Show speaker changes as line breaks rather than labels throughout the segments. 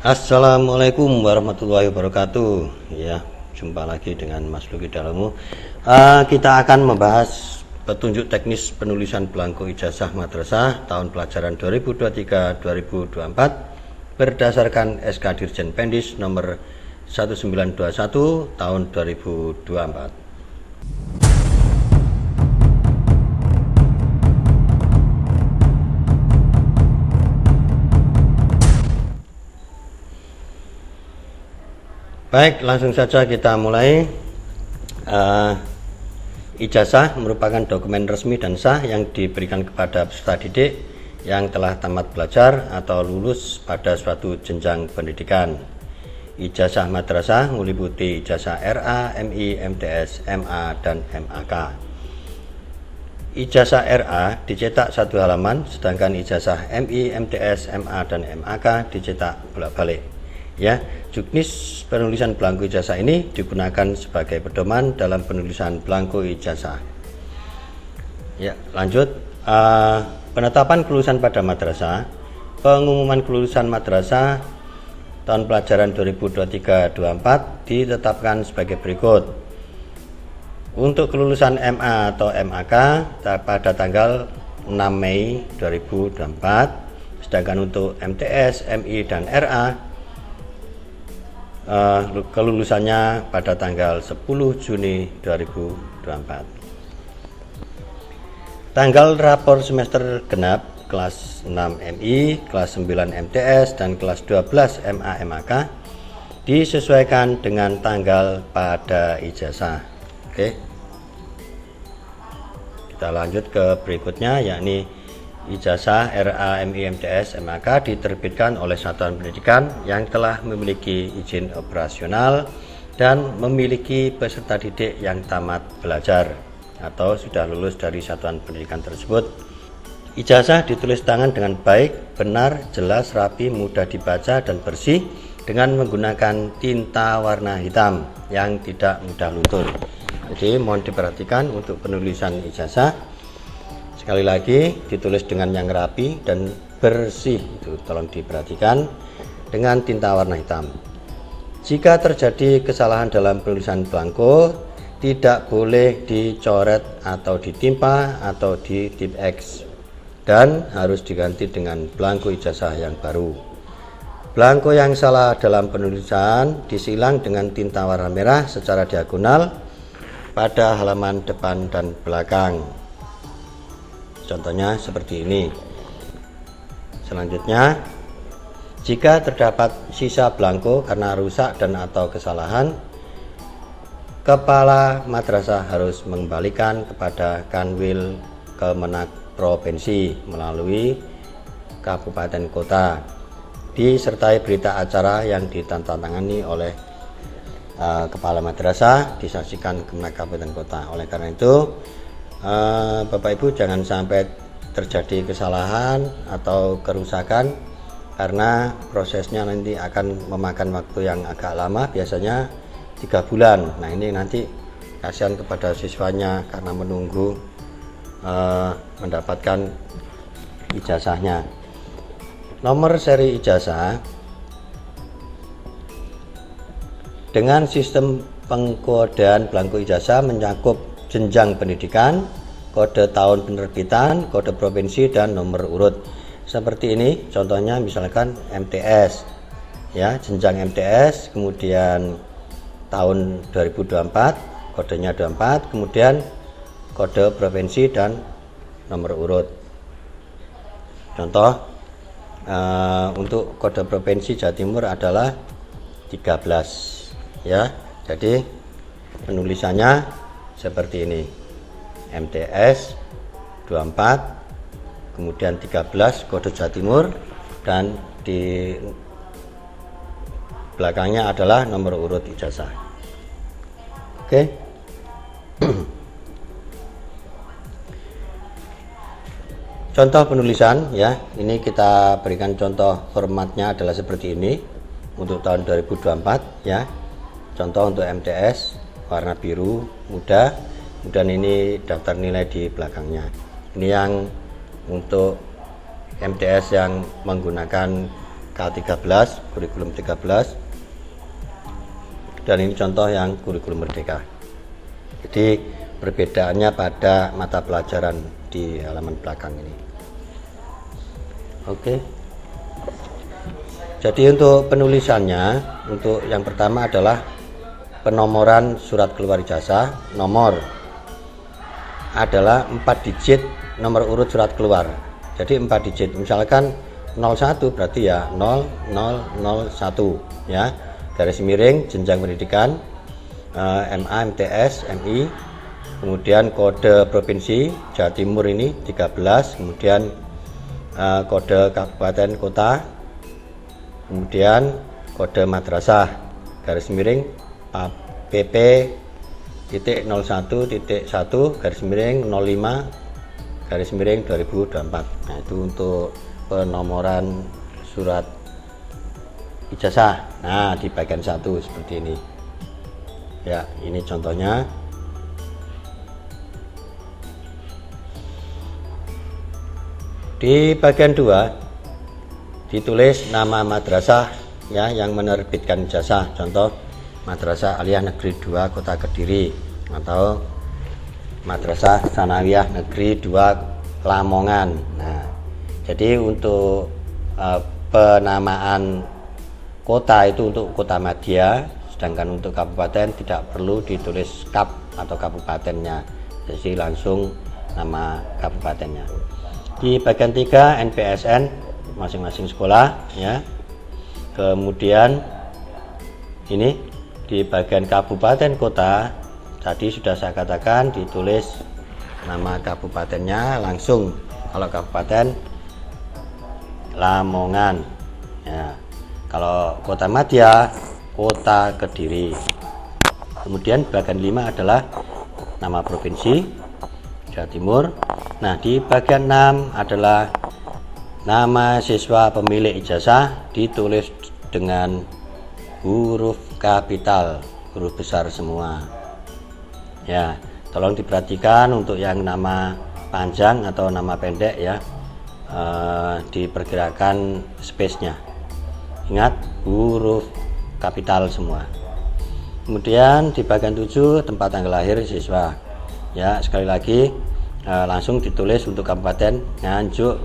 Assalamualaikum warahmatullahi wabarakatuh. Ya, jumpa lagi dengan Mas Luki Dalamu. Kita akan membahas petunjuk teknis penulisan belangko ijazah madrasah tahun pelajaran 2023-2024 berdasarkan SK Dirjen Pendis nomor 1921 tahun 2024. Baik, langsung saja kita mulai. Ijazah merupakan dokumen resmi dan sah yang diberikan kepada peserta didik yang telah tamat belajar atau lulus pada suatu jenjang pendidikan. Ijazah madrasah meliputi ijazah RA, MI, MTS, MA, dan MAK. Ijazah RA dicetak satu halaman, sedangkan ijazah MI, MTS, MA, dan MAK dicetak bolak-balik. Ya, juknis penulisan belangko ijazah ini digunakan sebagai pedoman dalam penulisan belangko ijazah. Ya, lanjut. Penetapan kelulusan pada madrasah. Pengumuman kelulusan madrasah tahun pelajaran 2023-2024 ditetapkan sebagai berikut. Untuk kelulusan MA atau MAK pada tanggal 6 Mei 2024, sedangkan untuk MTS, MI, dan RA kelulusannya pada tanggal 10 Juni 2024. Tanggal rapor semester genap kelas 6 MI, kelas 9 MTS, dan kelas 12 MA MAK disesuaikan dengan tanggal pada ijazah. Oke. Kita lanjut ke berikutnya, yakni ijazah RA, MI, MTS, MAK diterbitkan oleh satuan pendidikan yang telah memiliki izin operasional dan memiliki peserta didik yang tamat belajar atau sudah lulus dari satuan pendidikan tersebut. Ijazah ditulis tangan dengan baik, benar, jelas, rapi, mudah dibaca, dan bersih dengan menggunakan tinta warna hitam yang tidak mudah luntur. Jadi mohon diperhatikan untuk penulisan ijazah. Sekali lagi, ditulis dengan yang rapi dan bersih, itu tolong diperhatikan, dengan tinta warna hitam. Jika terjadi kesalahan dalam penulisan belangko, tidak boleh dicoret atau ditimpa atau di tip X, dan harus diganti dengan belangko ijazah yang baru. Belangko yang salah dalam penulisan disilang dengan tinta warna merah secara diagonal pada halaman depan dan belakang. Contohnya seperti ini. Selanjutnya, jika terdapat sisa belangko karena rusak dan atau kesalahan, kepala madrasah harus mengembalikan kepada Kanwil Kemenak Provinsi melalui kabupaten kota, disertai berita acara yang ditandatangani oleh kepala madrasah, disaksikan Kemenak Kabupaten Kota. Oleh karena itu, Bapak Ibu jangan sampai terjadi kesalahan atau kerusakan, karena prosesnya nanti akan memakan waktu yang agak lama, biasanya 3 bulan. Nah, ini nanti kasihan kepada siswanya karena menunggu mendapatkan ijazahnya. Nomor seri ijazah dengan sistem pengkodean belangko ijazah mencakup jenjang pendidikan, kode tahun penerbitan, kode provinsi, dan nomor urut. Seperti ini contohnya, misalkan MTS, ya, jenjang MTS, kemudian tahun 2024, kodenya 24, kemudian kode provinsi dan nomor urut. Contoh, untuk kode provinsi Jawa Timur adalah 13, ya. Jadi penulisannya seperti ini, MTS 24, kemudian 13 kode Jawa Timur, dan di belakangnya adalah nomor urut ijazah. Oke. Contoh penulisan, ya, ini kita berikan contoh formatnya adalah seperti ini untuk tahun 2024, ya. Contoh untuk MTS warna biru muda, kemudian ini daftar nilai di belakangnya. Ini yang untuk MTS yang menggunakan K13, kurikulum 13, dan ini contoh yang kurikulum merdeka. Jadi perbedaannya pada mata pelajaran di halaman belakang ini. Oke. Jadi untuk penulisannya, untuk yang pertama adalah penomoran surat keluar ijazah. Nomor adalah 4 digit nomor urut surat keluar. Jadi 4 digit, misalkan 01 berarti ya 0001 ya. Garis miring jenjang pendidikan, MA, MTS, MI. Kemudian kode provinsi Jawa Timur ini 13, kemudian kode kabupaten kota, kemudian kode madrasah garis miring PP titik 01 titik 1 garis miring 05 garis miring 2024. Nah, itu untuk penomoran surat ijazah. Nah, di bagian 1 seperti ini ya, ini contohnya. Di bagian 2 ditulis nama madrasah ya yang menerbitkan ijazah. Contoh Madrasah Aliyah Negeri 2 Kota Kediri atau Madrasah Sanawiyah Negeri 2 Lamongan. Nah, jadi untuk penamaan kota itu untuk kota madya, sedangkan untuk kabupaten tidak perlu ditulis kap atau kabupatennya, jadi langsung nama kabupatennya. Di bagian 3 NPSN masing-masing sekolah ya. Kemudian ini di bagian kabupaten kota tadi sudah saya katakan ditulis nama kabupatennya langsung. Kalau kabupaten Lamongan ya. Kalau kota madya Kota Kediri. Kemudian bagian 5 adalah nama provinsi Jawa Timur. Nah, di bagian 6 adalah nama siswa pemilik ijazah ditulis dengan huruf kapital, huruf besar semua. Ya, tolong diperhatikan untuk yang nama panjang atau nama pendek ya, diperkirakan space-nya. Ingat, huruf kapital semua. Kemudian di bagian 7 tempat tanggal lahir siswa. Ya, sekali lagi langsung ditulis untuk kabupaten Nganjuk,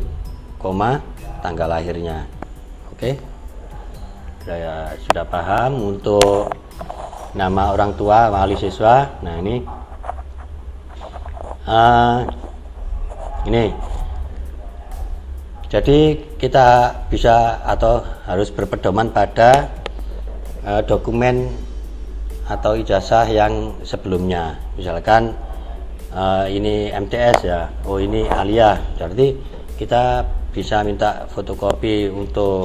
tanggal lahirnya. Oke, saya sudah paham untuk nama orang tua wali siswa. Nah, ini jadi kita bisa atau harus berpedoman pada dokumen atau ijazah yang sebelumnya. Misalkan ini MTS ya, oh ini Aliyah, jadi kita bisa minta fotokopi untuk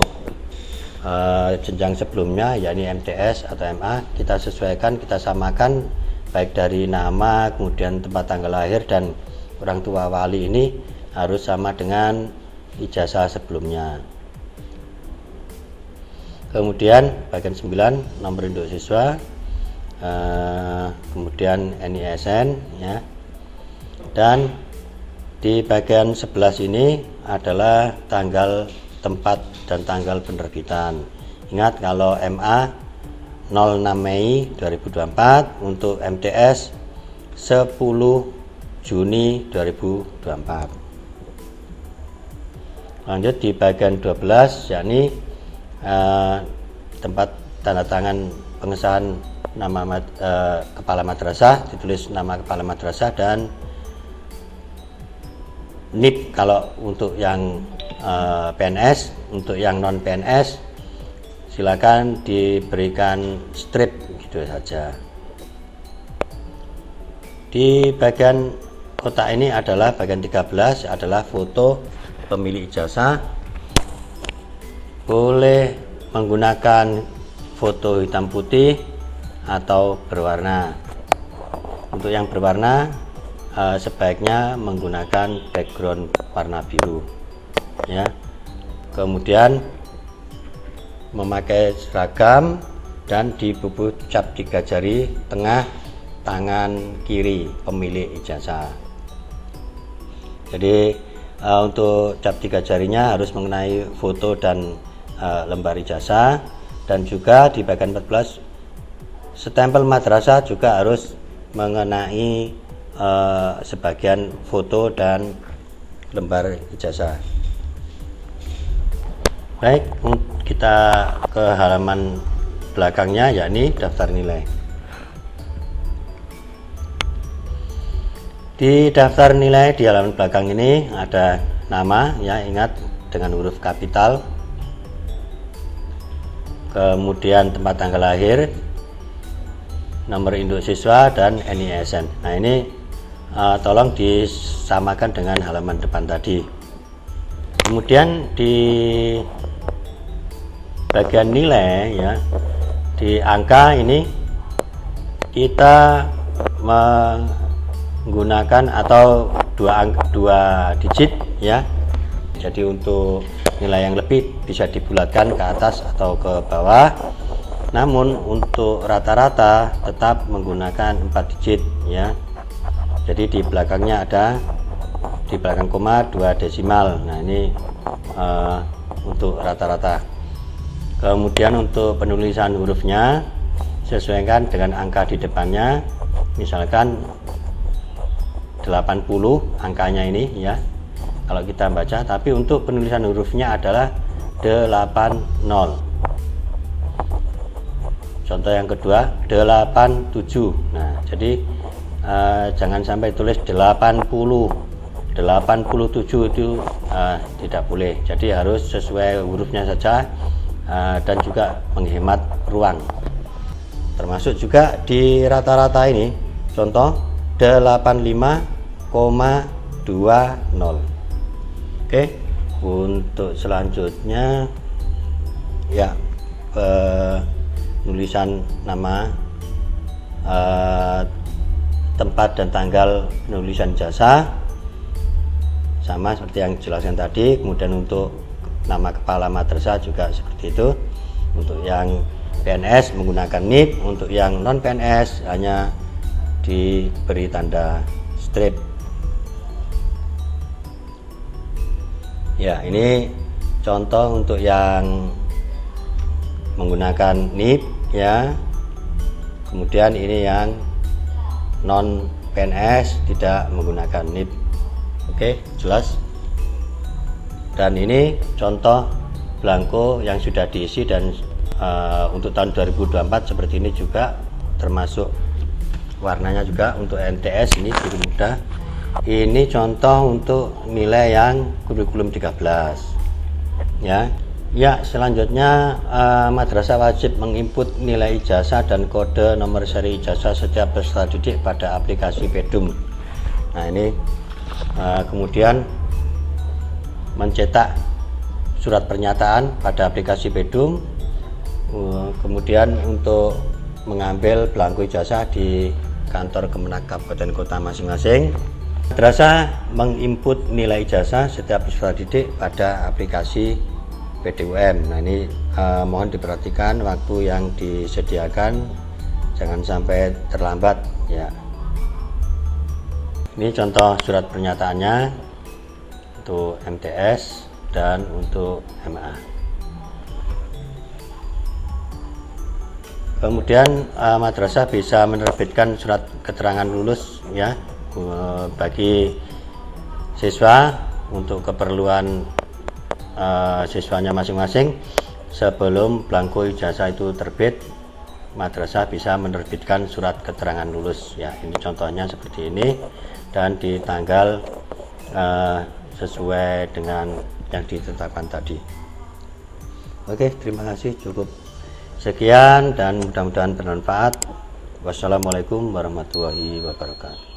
jenjang sebelumnya, yakni MTS atau MA. Kita sesuaikan, kita samakan baik dari nama, kemudian tempat tanggal lahir dan orang tua wali ini harus sama dengan ijazah sebelumnya. Kemudian bagian 9 nomor induk siswa, kemudian NISN ya. Dan di bagian 11 ini adalah tanggal, tempat dan tanggal penerbitan. Ingat, kalau MA 06 Mei 2024, untuk MTS 10 Juni 2024. Lanjut di bagian 12 yakni tempat tanda tangan pengesahan nama kepala madrasah, ditulis nama kepala madrasah dan NIP kalau untuk yang PNS. Untuk yang non PNS silakan diberikan strip gitu saja. Di bagian kotak ini adalah bagian 13 adalah foto pemilik ijazah. Boleh menggunakan foto hitam putih atau berwarna. Untuk yang berwarna sebaiknya menggunakan background warna biru ya. Kemudian memakai seragam dan dibubuh cap 3 jari tengah tangan kiri pemilik ijazah. Jadi untuk cap 3 jarinya harus mengenai foto dan lembar ijazah, dan juga di bagian 14 stempel madrasah juga harus mengenai sebagian foto dan lembar ijazah. Baik, kita ke halaman belakangnya, yakni daftar nilai. Di daftar nilai di halaman belakang ini ada nama, ya, ingat dengan huruf kapital, kemudian tempat tanggal lahir, nomor induk siswa, dan NISN. Nah, ini tolong disamakan dengan halaman depan tadi. Kemudian di bagian nilai, ya, di angka ini kita menggunakan atau dua digit, ya. Jadi untuk nilai yang lebih bisa dibulatkan ke atas atau ke bawah. Namun untuk rata-rata tetap menggunakan 4 digit, ya. Jadi di belakangnya ada, di belakang koma 2 desimal. Nah, ini untuk rata-rata. Kemudian untuk penulisan hurufnya sesuaikan dengan angka di depannya, misalkan 80 angkanya ini, ya, kalau kita baca, tapi untuk penulisan hurufnya adalah 80. Contoh yang kedua 87. Nah, jadi jangan sampai tulis 80, 87 itu tidak boleh. Jadi harus sesuai hurufnya saja, dan juga menghemat ruang. Termasuk juga di rata-rata ini, contoh 85,20. Oke, untuk selanjutnya, ya, penulisan nama, tempat dan tanggal penulisan ijazah sama seperti yang dijelaskan tadi. Kemudian untuk nama kepala madrasah juga seperti itu. Untuk yang PNS menggunakan NIP, untuk yang non PNS hanya diberi tanda strip. Ya, ini contoh untuk yang menggunakan NIP, ya. Kemudian ini yang non PNS tidak menggunakan NIP. Oke, jelas. Dan ini contoh blanko yang sudah diisi, dan untuk tahun 2024 seperti ini juga, termasuk warnanya juga untuk MTS ini biru muda. Ini contoh untuk nilai yang kurikulum 13, ya. Ya, selanjutnya madrasah wajib menginput nilai ijazah dan kode nomor seri ijazah setiap peserta didik pada aplikasi PEDUM. Nah, ini kemudian mencetak surat pernyataan pada aplikasi PEDUM, kemudian untuk mengambil belangko ijazah di kantor Kemenak Kabupaten Kota masing-masing. Madrasah menginput nilai ijazah setiap peserta didik pada aplikasi PDUM. Nah, ini mohon diperhatikan waktu yang disediakan, jangan sampai terlambat, ya. Ini contoh surat pernyataannya untuk MTS dan untuk MA. Kemudian madrasah bisa menerbitkan surat keterangan lulus, ya, bagi siswa untuk keperluan siswanya masing-masing. Sebelum belangko ijazah itu terbit, madrasah bisa menerbitkan surat keterangan lulus, ya. Ini contohnya seperti ini, dan di tanggal sesuai dengan yang ditetapkan tadi. Oke, terima kasih, cukup sekian dan mudah-mudahan bermanfaat. Wassalamualaikum warahmatullahi wabarakatuh.